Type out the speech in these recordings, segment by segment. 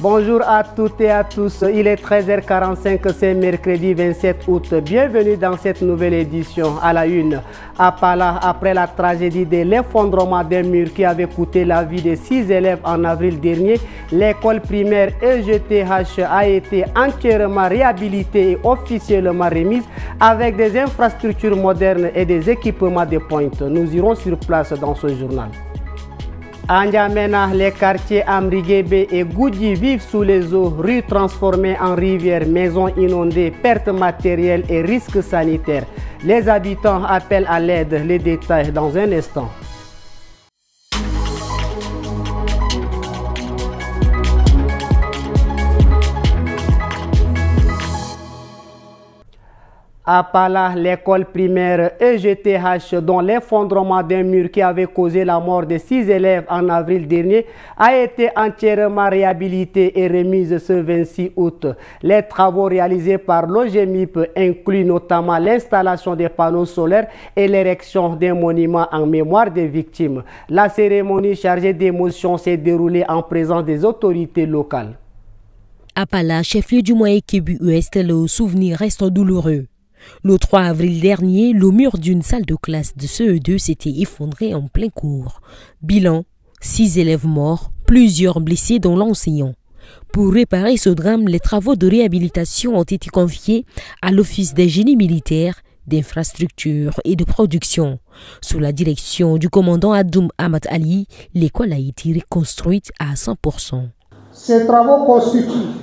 Bonjour à toutes et à tous, il est 13h45, c'est mercredi 27 août. Bienvenue dans cette nouvelle édition. À la une, à Pala, après la tragédie de l'effondrement d'un mur qui avait coûté la vie de 6 élèves en avril dernier, l'école primaire EGTH a été entièrement réhabilitée et officiellement remise avec des infrastructures modernes et des équipements de pointe. Nous irons sur place dans ce journal. À N'Djamena, les quartiers Amriguébé et Goudji vivent sous les eaux, rues transformées en rivières, maisons inondées, pertes matérielles et risques sanitaires. Les habitants appellent à l'aide. Les détails dans un instant. À Pala, l'école primaire EGTH, dont l'effondrement d'un mur qui avait causé la mort de 6 élèves en avril dernier, a été entièrement réhabilitée et remise ce 26 août. Les travaux réalisés par l'OGEMIP incluent notamment l'installation des panneaux solaires et l'érection d'un monument en mémoire des victimes. La cérémonie chargée d'émotion s'est déroulée en présence des autorités locales. À Pala, chef-lieu du Moyen Kébu-Ouest, le souvenir reste douloureux. Le 3 avril dernier, le mur d'une salle de classe de CE2 s'était effondré en plein cours. Bilan, 6 élèves morts, plusieurs blessés dont l'enseignant. Pour réparer ce drame, les travaux de réhabilitation ont été confiés à l'Office des génies militaires, d'infrastructures et de production. Sous la direction du commandant Adoum Ahmad Ali, l'école a été reconstruite à 100%. Ces travaux constituent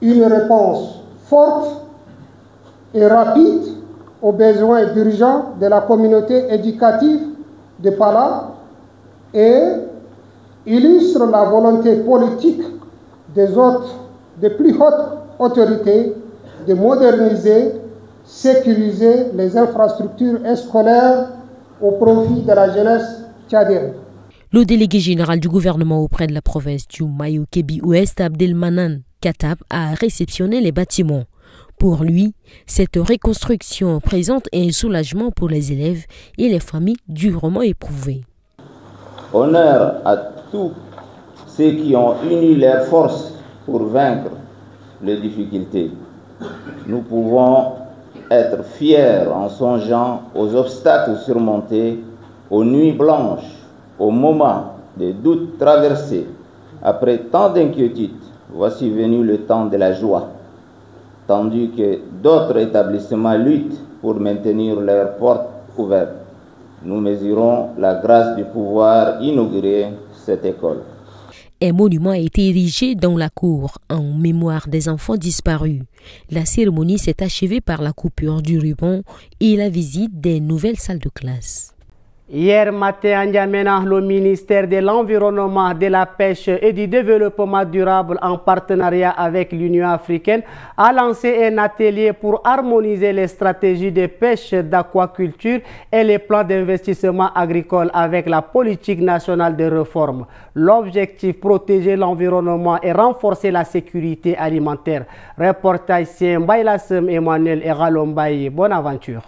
une réponse forte et rapide aux besoins urgents de la communauté éducative de Pala et illustre la volonté politique des plus hautes autorités de moderniser, sécuriser les infrastructures scolaires au profit de la jeunesse tchadienne. Le délégué général du gouvernement auprès de la province du Moyen Kébi-Ouest, Abdelmanan Katab, a réceptionné les bâtiments. Pour lui, cette reconstruction présente un soulagement pour les élèves et les familles durement éprouvées. Honneur à tous ceux qui ont uni leurs forces pour vaincre les difficultés. Nous pouvons être fiers en songeant aux obstacles surmontés, aux nuits blanches, aux moments de doutes traversés. Après tant d'inquiétudes, voici venu le temps de la joie. Tandis que d'autres établissements luttent pour maintenir leurs portes ouvertes. Nous mesurons la grâce du pouvoir inaugurer cette école. Un monument a été érigé dans la cour en mémoire des enfants disparus. La cérémonie s'est achevée par la coupure du ruban et la visite des nouvelles salles de classe. Hier matin à N'Djamena, le ministère de l'Environnement, de la Pêche et du Développement durable en partenariat avec l'Union africaine a lancé un atelier pour harmoniser les stratégies de pêche, d'aquaculture et les plans d'investissement agricole avec la politique nationale de réforme. L'objectif, protéger l'environnement et renforcer la sécurité alimentaire. Reportage Mbaylasem Emmanuel et Ralombaye. Bonne aventure.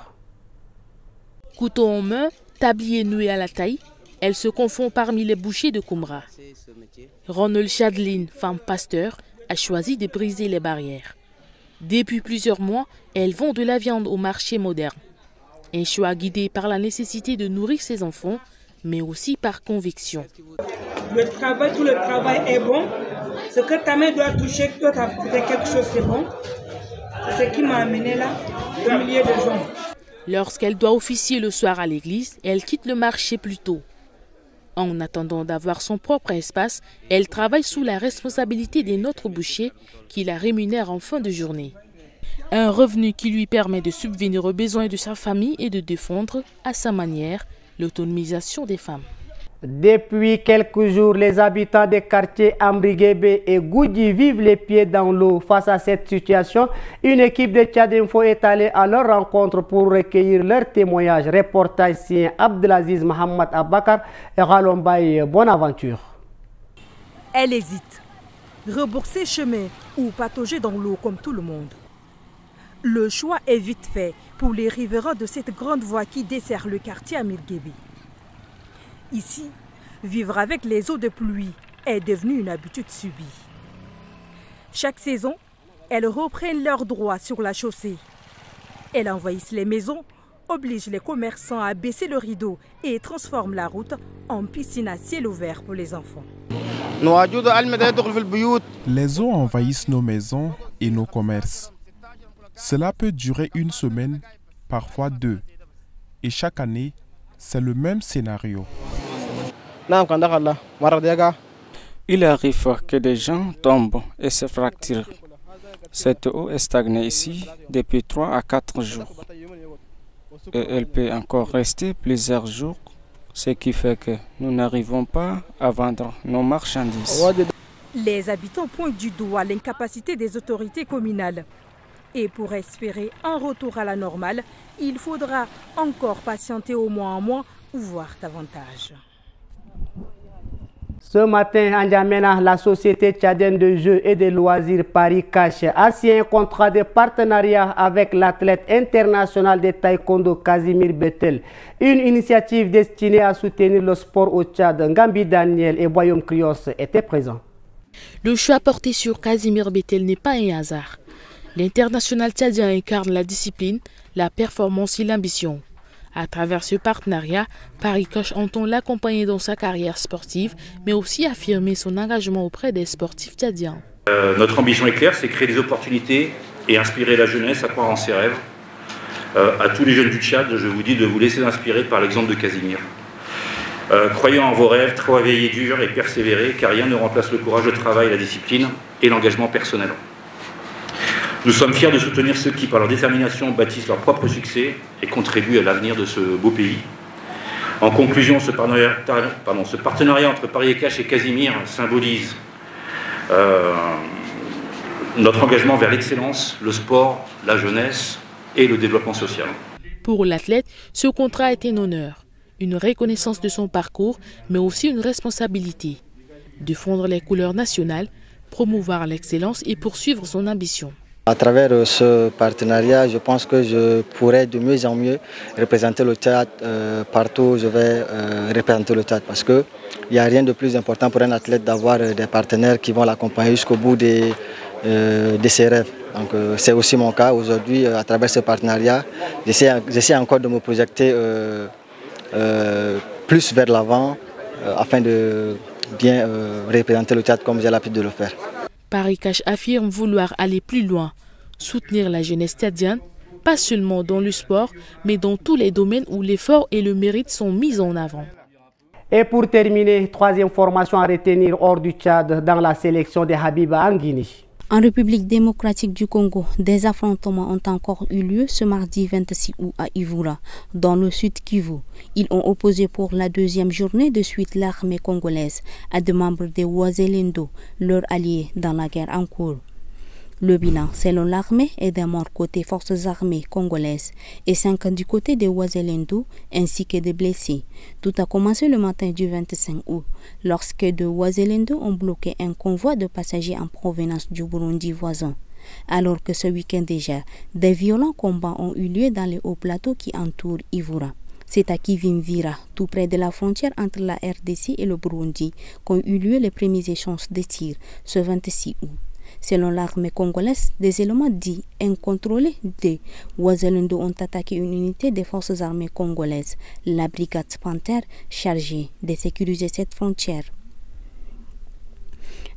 Couteau en main, tablier noué à la taille, elle se confond parmi les bouchers de Koumra. Ronald Chadline, femme pasteur, a choisi de briser les barrières. Depuis plusieurs mois, elle vend de la viande au marché moderne. Un choix guidé par la nécessité de nourrir ses enfants, mais aussi par conviction. Tout le travail est bon. Ce que ta main doit toucher, toi tu as fait quelque chose, c'est bon. C'est ce qui m'a amené là, au milieu des hommes. Lorsqu'elle doit officier le soir à l'église, elle quitte le marché plus tôt. En attendant d'avoir son propre espace, elle travaille sous la responsabilité d'un autre boucher qui la rémunère en fin de journée. Un revenu qui lui permet de subvenir aux besoins de sa famille et de défendre, à sa manière, l'autonomisation des femmes. Depuis quelques jours, les habitants des quartiers Amriguébé et Goudji vivent les pieds dans l'eau. Face à cette situation, une équipe de Tchadinfo est allée à leur rencontre pour recueillir leurs témoignages. Reportage signé Abdelaziz Mohamed Abakar et Ralombaye. Bonne aventure. Elle hésite. Rebourser chemin ou patauger dans l'eau comme tout le monde. Le choix est vite fait pour les riverains de cette grande voie qui dessert le quartier Amriguébé. Ici, vivre avec les eaux de pluie est devenu une habitude subie. Chaque saison, elles reprennent leurs droits sur la chaussée. Elles envahissent les maisons, obligent les commerçants à baisser le rideau et transforment la route en piscine à ciel ouvert pour les enfants. Les eaux envahissent nos maisons et nos commerces. Cela peut durer une semaine, parfois 2. Et chaque année, c'est le même scénario. Il arrive que des gens tombent et se fracturent. Cette eau est stagnée ici depuis 3 à 4 jours. Et elle peut encore rester plusieurs jours, ce qui fait que nous n'arrivons pas à vendre nos marchandises. Les habitants pointent du doigt l'incapacité des autorités communales. Et pour espérer un retour à la normale, il faudra encore patienter au moins un mois ou voir davantage. Ce matin, à N'Djamena, la société tchadienne de jeux et de loisirs Paris Cash a signé un contrat de partenariat avec l'athlète international de taekwondo Casimir Bettel. Une initiative destinée à soutenir le sport au Tchad. Ngambi Daniel et Boyom Krios étaient présents. Le choix porté sur Casimir Bettel n'est pas un hasard. L'international tchadien incarne la discipline, la performance et l'ambition. À travers ce partenariat, Paris Cash entend l'accompagner dans sa carrière sportive, mais aussi affirmer son engagement auprès des sportifs tchadiens. Notre ambition est claire, c'est créer des opportunités et inspirer la jeunesse à croire en ses rêves. À tous les jeunes du Tchad, je vous dis de vous laisser inspirer par l'exemple de Casimir. Croyez en vos rêves, travaillez dur et persévérez, car rien ne remplace le courage, le travail, la discipline et l'engagement personnel. Nous sommes fiers de soutenir ceux qui, par leur détermination, bâtissent leur propre succès et contribuent à l'avenir de ce beau pays. En conclusion, ce partenariat entre Paris Cash et Casimir symbolise notre engagement vers l'excellence, le sport, la jeunesse et le développement social. Pour l'athlète, ce contrat est un honneur, une reconnaissance de son parcours, mais aussi une responsabilité. Défendre les couleurs nationales, promouvoir l'excellence et poursuivre son ambition. À travers ce partenariat, je pense que je pourrais de mieux en mieux représenter le Tchad partout où je vais représenter le Tchad. Parce qu'il n'y a rien de plus important pour un athlète d'avoir des partenaires qui vont l'accompagner jusqu'au bout de ses rêves. Donc c'est aussi mon cas aujourd'hui. À travers ce partenariat, j'essaie encore de me projeter plus vers l'avant afin de bien représenter le Tchad comme j'ai l'habitude de le faire. Paris Cash affirme vouloir aller plus loin, soutenir la jeunesse tchadienne, pas seulement dans le sport, mais dans tous les domaines où l'effort et le mérite sont mis en avant. Et pour terminer, troisième formation à retenir hors du Tchad dans la sélection de Habiba en Guinée. En République démocratique du Congo, des affrontements ont encore eu lieu ce mardi 26 août à Ivura, dans le sud Kivu. Ils ont opposé pour la deuxième journée de suite l'armée congolaise à des membres des Wazalendo, leurs alliés dans la guerre en cours. Le bilan, selon l'armée, est d'un mort côté forces armées congolaises et 5 du côté des Wazalendo, ainsi que des blessés. Tout a commencé le matin du 25 août, lorsque de Wazalendo ont bloqué un convoi de passagers en provenance du Burundi voisin. Alors que ce week-end déjà, des violents combats ont eu lieu dans les hauts plateaux qui entourent Ivura. C'est à Kivimvira, tout près de la frontière entre la RDC et le Burundi, qu'ont eu lieu les premiers échanges de tirs ce 26 août. Selon l'armée congolaise, des éléments dits incontrôlés de Wazalendo ont attaqué une unité des forces armées congolaises, la brigade Panther, chargée de sécuriser cette frontière.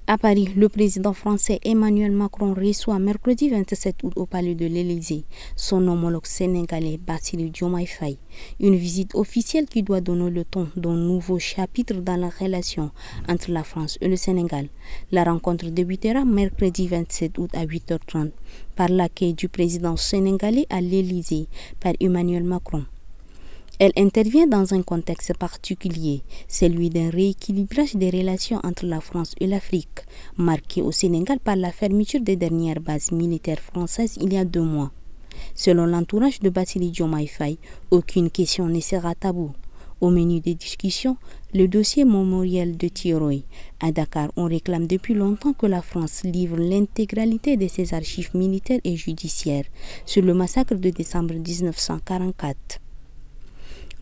À Paris, le président français Emmanuel Macron reçoit mercredi 27 août au palais de l'Élysée son homologue sénégalais Bassirou Diomaye Faye. Une visite officielle qui doit donner le ton d'un nouveau chapitre dans la relation entre la France et le Sénégal. La rencontre débutera mercredi 27 août à 8h30 par l'accueil du président sénégalais à l'Élysée par Emmanuel Macron. Elle intervient dans un contexte particulier, celui d'un rééquilibrage des relations entre la France et l'Afrique, marqué au Sénégal par la fermeture des dernières bases militaires françaises il y a 2 mois. Selon l'entourage de Bassirou Diomaye Faye, aucune question ne sera taboue. Au menu des discussions, le dossier mémorial de Thiaroye. À Dakar, on réclame depuis longtemps que la France livre l'intégralité de ses archives militaires et judiciaires sur le massacre de décembre 1944.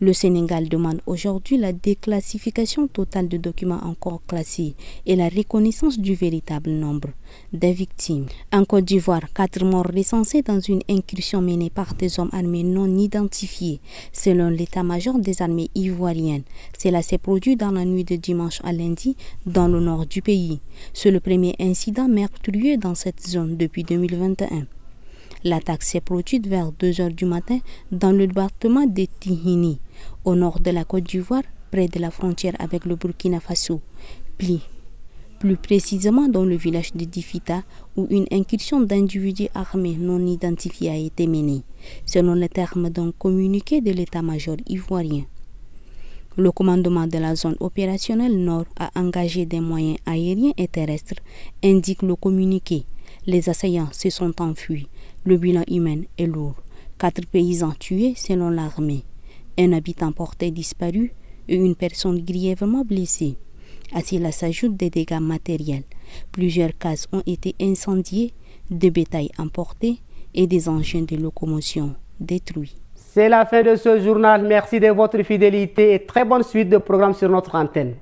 Le Sénégal demande aujourd'hui la déclassification totale de documents encore classés et la reconnaissance du véritable nombre des victimes. En Côte d'Ivoire, 4 morts recensés dans une incursion menée par des hommes armés non identifiés, selon l'état-major des armées ivoiriennes. Cela s'est produit dans la nuit de dimanche à lundi dans le nord du pays. C'est le premier incident meurtrier dans cette zone depuis 2021. L'attaque s'est produite vers 2 h du matin dans le département de Tihini, au nord de la Côte d'Ivoire, près de la frontière avec le Burkina Faso. Plus précisément dans le village de Difita, où une incursion d'individus armés non identifiés a été menée, selon les termes d'un communiqué de l'état-major ivoirien. Le commandement de la zone opérationnelle Nord a engagé des moyens aériens et terrestres, indique le communiqué. Les assaillants se sont enfuis. Le bilan humain est lourd. 4 paysans tués selon l'armée. Un habitant porté disparu et une personne grièvement blessée. À cela s'ajoutent des dégâts matériels. Plusieurs cases ont été incendiées, des bétails emportés et des engins de locomotion détruits. C'est la fin de ce journal. Merci de votre fidélité et très bonne suite de programmes sur notre antenne.